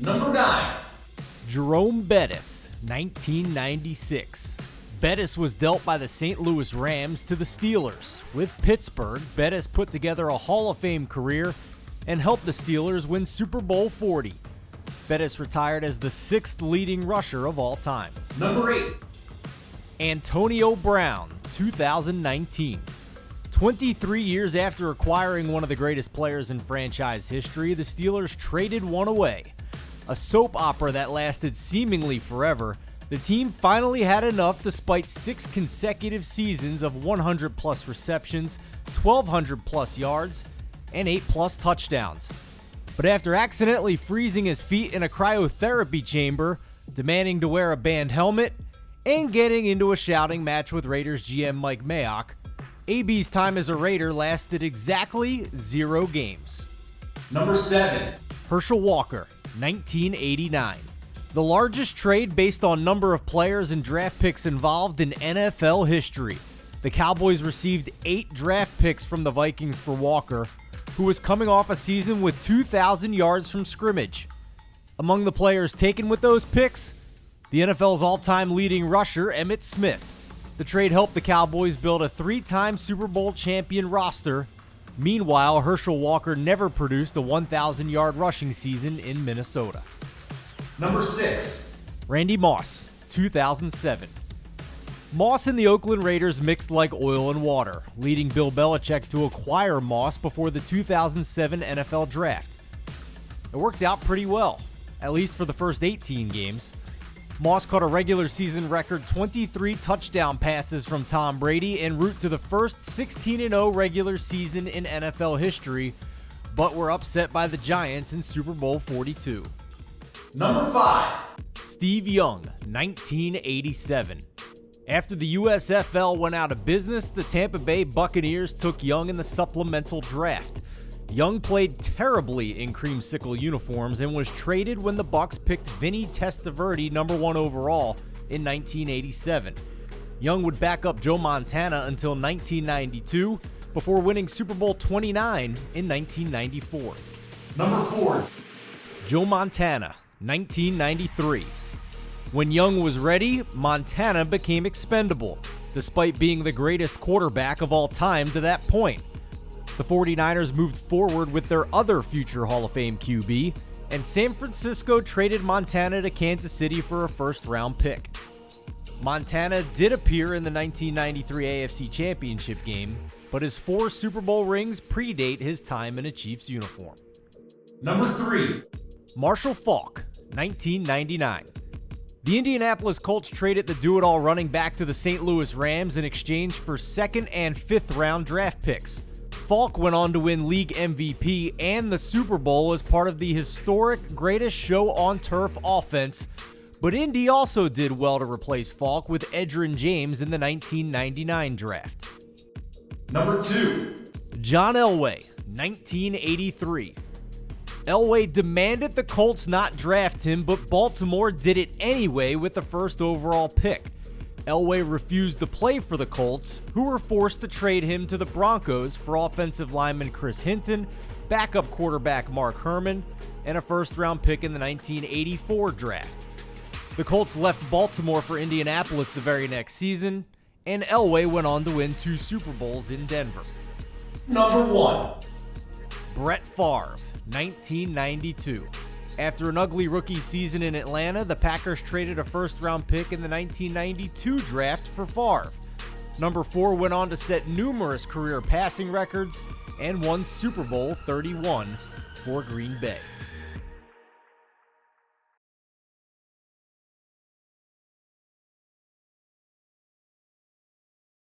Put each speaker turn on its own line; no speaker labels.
Number 9.
Jerome Bettis, 1996. Bettis was dealt by the St. Louis Rams to the Steelers. With Pittsburgh, Bettis put together a Hall of Fame career and helped the Steelers win Super Bowl 40. Bettis retired as the 6th leading rusher of all time.
Number 8.
Antonio Brown, 2019. 23 years after acquiring one of the greatest players in franchise history, the Steelers traded one away. A soap opera that lasted seemingly forever, the team finally had enough despite 6 consecutive seasons of 100-plus receptions, 1,200-plus yards, and 8-plus touchdowns. But after accidentally freezing his feet in a cryotherapy chamber, demanding to wear a band helmet, and getting into a shouting match with Raiders GM Mike Mayock, AB's time as a Raider lasted exactly 0 games.
Number 7.
Herschel Walker, 1989. The largest trade based on number of players and draft picks involved in NFL history. The Cowboys received 8 draft picks from the Vikings for Walker, who was coming off a season with 2,000 yards from scrimmage. Among the players taken with those picks, the NFL's all-time leading rusher, Emmitt Smith. The trade helped the Cowboys build a 3-time Super Bowl champion roster. Meanwhile, Herschel Walker never produced a 1,000-yard rushing season in Minnesota.
Number 6.
Randy Moss, 2007. Moss and the Oakland Raiders mixed like oil and water, leading Bill Belichick to acquire Moss before the 2007 NFL Draft. It worked out pretty well, at least for the first 18 games. Moss caught a regular season record 23 touchdown passes from Tom Brady en route to the first 16-0 regular season in NFL history, but were upset by the Giants in Super Bowl 42.
Number 5.
Steve Young, 1987. After the USFL went out of business, the Tampa Bay Buccaneers took Young in the supplemental draft. Young played terribly in creamsicle uniforms and was traded when the Bucs picked Vinny Testaverde number 1 overall in 1987. Young would back up Joe Montana until 1992 before winning Super Bowl 29 in 1994.
Number 4.
Joe Montana, 1993. When Young was ready, Montana became expendable, despite being the greatest quarterback of all time to that point. The 49ers moved forward with their other future Hall of Fame QB, and San Francisco traded Montana to Kansas City for a first-round pick. Montana did appear in the 1993 AFC Championship game, but his 4 Super Bowl rings predate his time in a Chiefs uniform.
Number 3.
Marshall Faulk, 1999. The Indianapolis Colts traded the do-it-all running back to the St. Louis Rams in exchange for 2nd and 5th round draft picks. Faulk went on to win league MVP and the Super Bowl as part of the historic Greatest Show on Turf offense, but Indy also did well to replace Faulk with Edgerrin James in the 1999 draft.
Number 2.
John Elway, 1983. Elway demanded the Colts not draft him, but Baltimore did it anyway with the 1st overall pick. Elway refused to play for the Colts, who were forced to trade him to the Broncos for offensive lineman Chris Hinton, backup quarterback Mark Herman, and a 1st-round pick in the 1984 draft. The Colts left Baltimore for Indianapolis the very next season, and Elway went on to win 2 Super Bowls in Denver.
Number 1.
Brett Favre, 1992. After an ugly rookie season in Atlanta, the Packers traded a 1st-round pick in the 1992 draft for Favre. Number 4 went on to set numerous career passing records and won Super Bowl 31 for Green Bay.